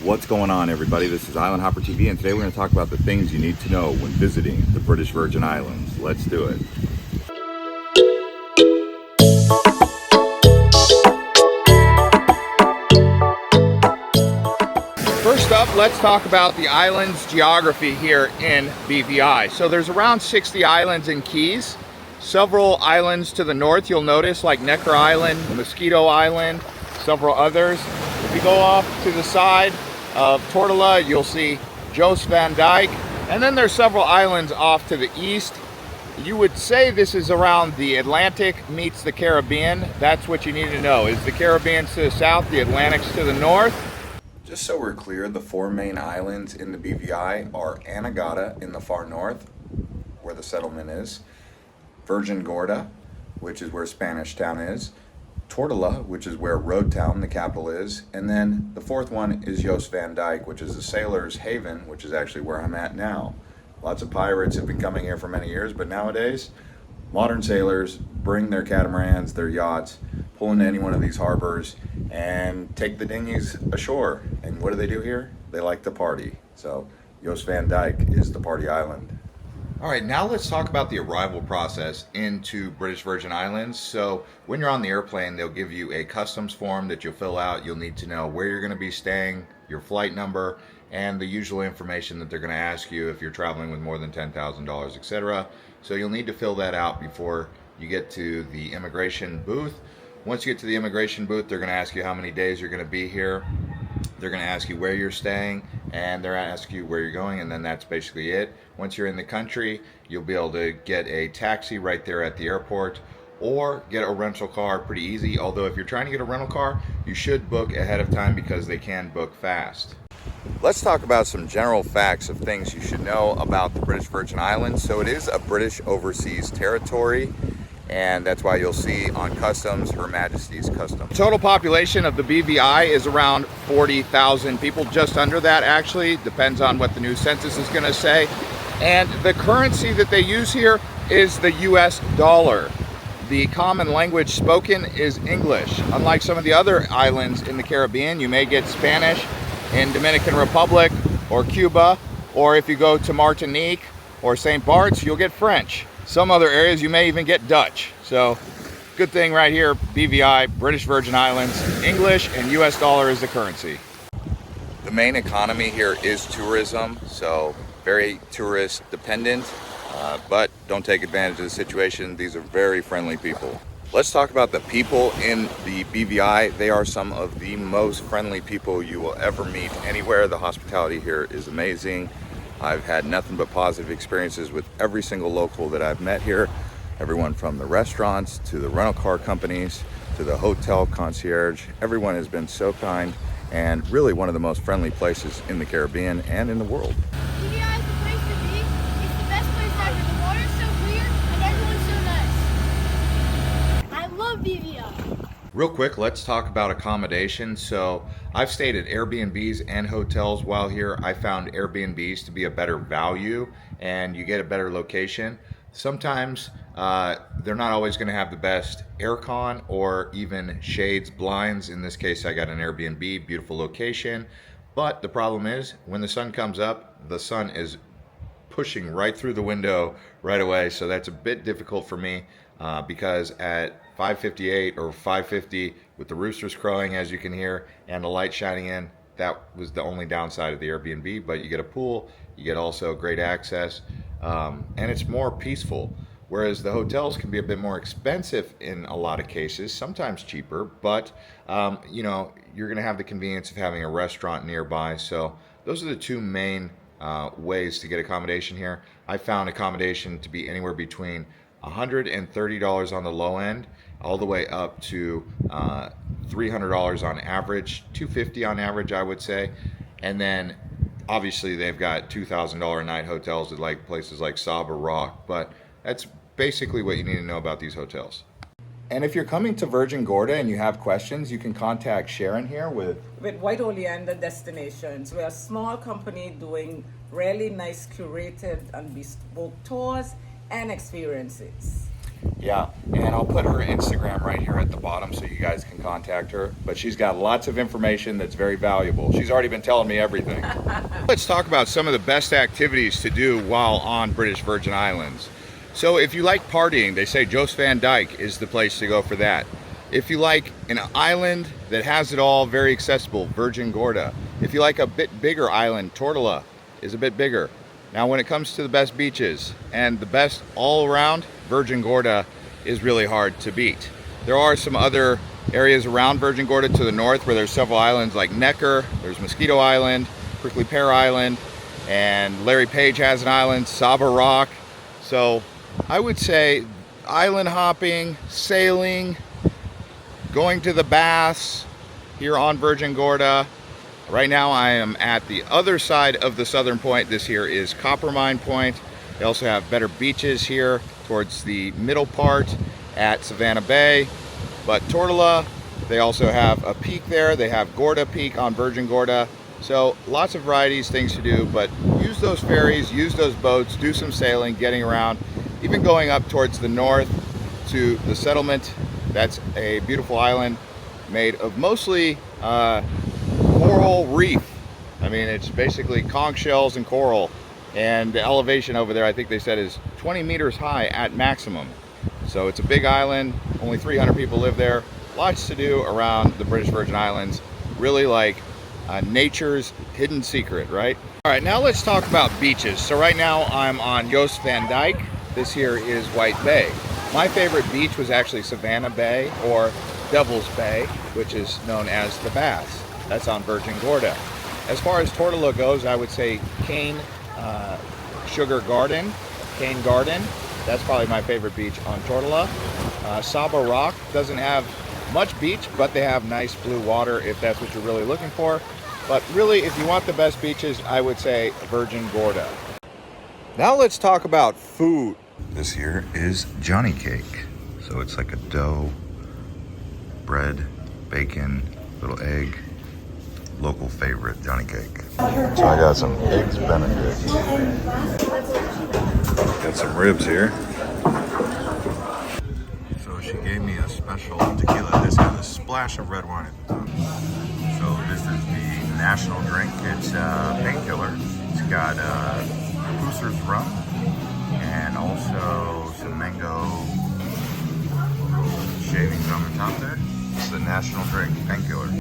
What's going on, everybody? This is Island Hopper TV, and today we're going to talk about the things you need to know when visiting the British Virgin Islands. Let's do it. First up, let's talk about the island's geography here in BVI. So there's around 60 islands in Cays. Several islands to the north you'll notice, like Necker Island, Mosquito Island, several others. If you go off to the side of Tortola, you'll see Jost Van Dyke, and then there's several islands off to the east. You would say this is around the Atlantic meets the Caribbean. That's what you need to know. Is the Caribbean to the south, the Atlantic's to the north? Just so we're clear, the four main islands in the BVI are Anegada in the far north, where the settlement is, Virgin Gorda, which is where Spanish Town is, Tortola, which is where Road Town, the capital, is, and then the fourth one is Jost Van Dyke, which is a sailor's haven, which is actually where I'm at now. Lots of pirates have been coming here for many years, but nowadays, modern sailors bring their catamarans, their yachts, pull into any one of these harbors, and take the dinghies ashore. And what do they do here? They like to party. So Jost Van Dyke is the party island. All right, now let's talk about the arrival process into British Virgin Islands. So when you're on the airplane, they'll give you a customs form that you'll fill out. You'll need to know where you're going to be staying, your flight number, and the usual information that they're going to ask you if you're traveling with more than $10,000, etc. So you'll need to fill that out before you get to the immigration booth. Once you get to the immigration booth, they're going to ask you how many days you're going to be here. They're going to ask you where you're staying, and they're going to ask you where you're going, and then that's basically it. Once you're in the country, you'll be able to get a taxi right there at the airport, or get a rental car pretty easy. Although if you're trying to get a rental car, you should book ahead of time because they can book fast. Let's talk about some general facts of things you should know about the British Virgin Islands. So it is a British overseas territory, and that's why you'll see on customs, Her Majesty's Customs. The total population of the BVI is around 40,000 people, just under that actually, depends on what the new census is going to say. And the currency that they use here is the US dollar. The common language spoken is English. Unlike some of the other islands in the Caribbean, you may get Spanish in Dominican Republic or Cuba, or if you go to Martinique or St. Bart's, you'll get French. Some other areas you may even get Dutch. So good thing right here, BVI, British Virgin Islands, English and US dollar is the currency. The main economy here is tourism, so very tourist dependent, but don't take advantage of the situation. These are very friendly people. Let's talk about the people in the BVI. They are some of the most friendly people you will ever meet anywhere. The hospitality here is amazing. I've had nothing but positive experiences with every single local that I've met here. Everyone from the restaurants to the rental car companies to the hotel concierge. Everyone has been so kind and really one of the most friendly places in the Caribbean and in the world. BVI is the place to be. It's the best place ever. The water's so clear and everyone's so nice. I love BVI. Real quick, let's talk about accommodation. So I've stayed at Airbnbs and hotels while here. I found Airbnbs to be a better value and you get a better location. Sometimes they're not always going to have the best aircon or even shades, blinds. In this case, I got an Airbnb, beautiful location. But the problem is when the sun comes up, the sun is pushing right through the window right away. So that's a bit difficult for me because at 5:58 or 5:50 with the roosters crowing, as you can hear, and the light shining in, that was the only downside of the Airbnb. But you get a pool, you get also great access, and it's more peaceful. Whereas the hotels can be a bit more expensive in a lot of cases, sometimes cheaper, but you know, you're going to have the convenience of having a restaurant nearby. So those are the two main ways to get accommodation here. I found accommodation to be anywhere between $130 on the low end, all the way up to $300 on average, $250 on average, I would say. And then obviously they've got $2,000 a night hotels at like places like Saba Rock, but that's basically what you need to know about these hotels. And if you're coming to Virgin Gorda and you have questions, you can contact Sharon here with White Oleander Destinations. We're a small company doing really nice curated and bespoke tours and experiences. Yeah, and I'll put her Instagram right here at the bottom so you guys can contact her. But she's got lots of information that's very valuable. She's already been telling me everything. Let's talk about some of the best activities to do while on British Virgin Islands. So if you like partying, they say Jost Van Dyke is the place to go for that. If you like an island that has it all, very accessible, Virgin Gorda. If you like a bit bigger island, Tortola is a bit bigger. Now when it comes to the best beaches and the best all around, Virgin Gorda is really hard to beat. There are some other areas around Virgin Gorda to the north where there's several islands like Necker, there's Mosquito Island, Prickly Pear Island, and Larry Page has an island, Saba Rock. So I would say island hopping, sailing, going to the baths here on Virgin Gorda. Right now I am at the other side of the southern point. This here is Coppermine Point. They also have better beaches here towards the middle part at Savannah Bay. But Tortola, they also have a peak there. They have Gorda Peak on Virgin Gorda. So lots of varieties, things to do, but use those ferries, use those boats, do some sailing, getting around, even going up towards the north to the settlement. That's a beautiful island made of mostly coral reef. I mean, it's basically conch shells and coral. And the elevation over there, I think they said, is 20 meters high at maximum. So it's a big island, only 300 people live there. Lots to do around the British Virgin Islands. Really like nature's hidden secret, right? All right, now let's talk about beaches. So right now I'm on Jost Van Dyke. This here is White Bay. My favorite beach was actually Savannah Bay, or Devil's Bay, which is known as the Baths. That's on Virgin Gorda. As far as Tortola goes, I would say Cays Garden. That's probably my favorite beach on Tortola. Saba Rock doesn't have much beach, but they have nice blue water if that's what you're really looking for. But really, if you want the best beaches, I would say Virgin Gorda. Now let's talk about food. This here is Johnny cake. So it's like a dough, bread, bacon, little egg, local favorite, Johnny cake. So I got some eggs Benedict. Got some ribs here. So she gave me a special tequila. This has a splash of red wine at the top. So this is the national drink. It's painkiller. It's got Pusser's rum and also some mango shavings on the top there. It's the national drink, painkiller.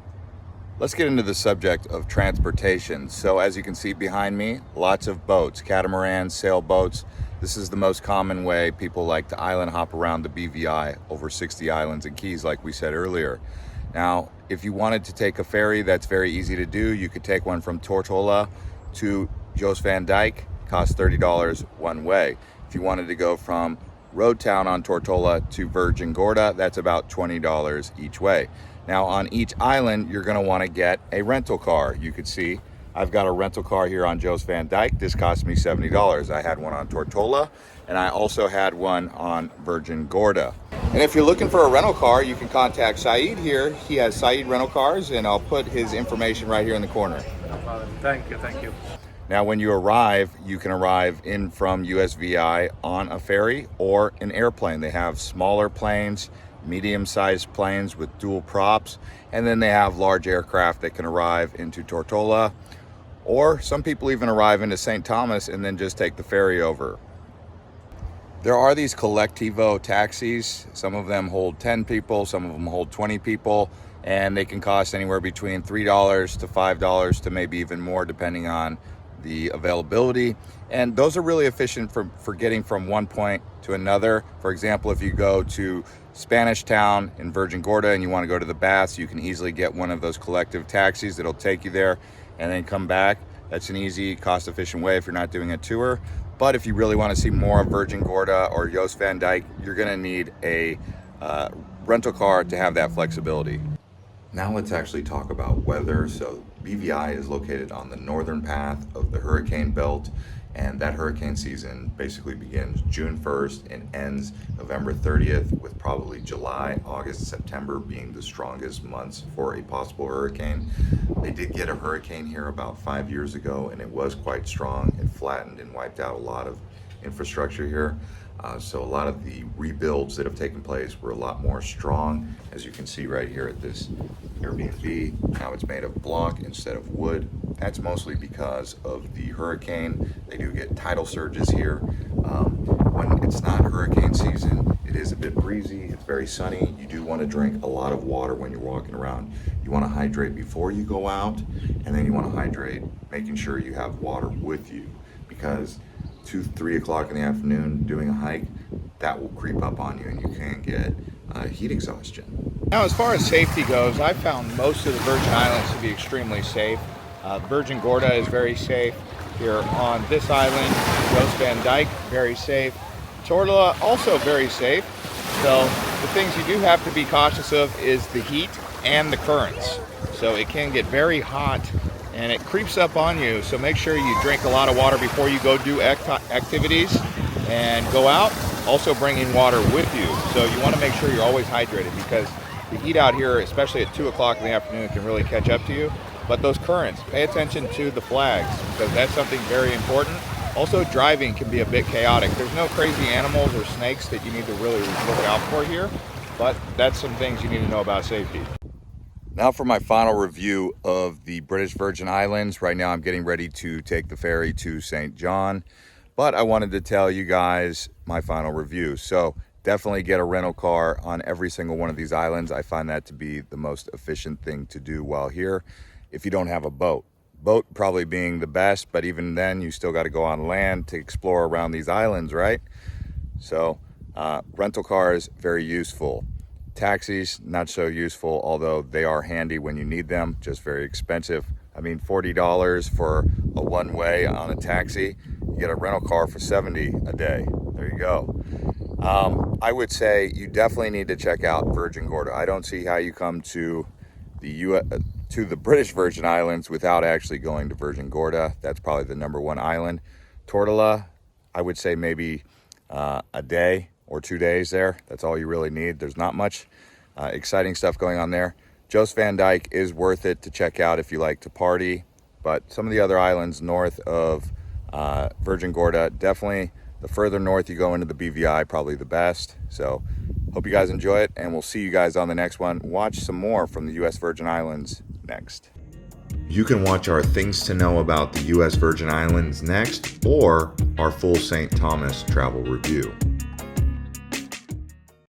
Let's get into the subject of transportation. So as you can see behind me, lots of boats, catamarans, sailboats. This is the most common way people like to island hop around the BVI, over 60 islands and keys like we said earlier. Now, if you wanted to take a ferry, that's very easy to do. You could take one from Tortola to Jost Van Dyke, costs $30 one way. If you wanted to go from Road Town on Tortola to Virgin Gorda, that's about $20 each way. Now on each island, you're gonna wanna get a rental car. You could see I've got a rental car here on Jost Van Dyke. This cost me $70. I had one on Tortola, and I also had one on Virgin Gorda. And if you're looking for a rental car, you can contact Saeed here. He has Saeed Rental Cars, and I'll put his information right here in the corner. No problem. Thank you. Now when you arrive, you can arrive in from USVI on a ferry or an airplane. They have smaller planes, medium-sized planes with dual props, and then they have large aircraft that can arrive into Tortola, or some people even arrive into St. Thomas and then just take the ferry over. There are these collectivo taxis. Some of them hold 10 people, some of them hold 20 people, and they can cost anywhere between $3 to $5 to maybe even more depending on the availability. And those are really efficient for getting from one point to another. For example, if you go to Spanish Town in Virgin Gorda and you want to go to the baths, you can easily get one of those collective taxis that'll take you there and then come back. That's an easy, cost-efficient way if you're not doing a tour. But if you really want to see more of Virgin Gorda or Jost Van Dyke, you're going to need a rental car to have that flexibility. Now let's actually talk about weather. So BVI is located on the northern path of the hurricane belt, and that hurricane season basically begins June 1st and ends November 30th, with probably July, August, September being the strongest months for a possible hurricane. They did get a hurricane here about 5 years ago, and it was quite strong. It flattened and wiped out a lot of infrastructure here. So a lot of the rebuilds that have taken place were a lot more strong. As you can see right here at this Airbnb, now it's made of block instead of wood. That's mostly because of the hurricane. They do get tidal surges here. When it's not hurricane season, it is a bit breezy, it's very sunny. You do want to drink a lot of water when you're walking around. You want to hydrate before you go out, and then you want to hydrate making sure you have water with you, because 2-3 o'clock in the afternoon doing a hike, that will creep up on you and you can get heat exhaustion. Now, as far as safety goes, I found most of the Virgin Islands to be extremely safe. Virgin Gorda is very safe. Here on this island, Jost Van Dyke, very safe. Tortola, also very safe. So the things you do have to be cautious of is the heat and the currents. So it can get very hot and it creeps up on you. So make sure you drink a lot of water before you go do activities and go out. Also bringing water with you. So you want to make sure you're always hydrated, because the heat out here, especially at 2 o'clock in the afternoon, can really catch up to you. But those currents, pay attention to the flags, because that's something very important. Also, driving can be a bit chaotic. There's no crazy animals or snakes that you need to really look out for here, but that's some things you need to know about safety. Now for my final review of the British Virgin Islands. Right now I'm getting ready to take the ferry to St. John, but I wanted to tell you guys my final review. So definitely get a rental car on every single one of these islands. I find that to be the most efficient thing to do while here. If you don't have a boat probably being the best, but even then you still got to go on land to explore around these islands, right? So rental cars, very useful. Taxis, not so useful, although they are handy when you need them, just very expensive. I mean, $40 for a one-way on a taxi. You get a rental car for $70 a day. There you go. I would say you definitely need to check out Virgin Gorda. I don't see how you come to the British Virgin Islands without actually going to Virgin Gorda. That's probably the #1 island. Tortola, I would say maybe a day or 2 days there. That's all you really need. There's not much exciting stuff going on there. Jost Van Dyke is worth it to check out if you like to party, but some of the other islands north of Virgin Gorda, definitely the further north you go into the BVI, probably the best. So hope you guys enjoy it, and we'll see you guys on the next one. Watch some more from the U.S. Virgin Islands next. You can watch our Things to Know about the U.S. Virgin Islands next, or our full St. Thomas travel review.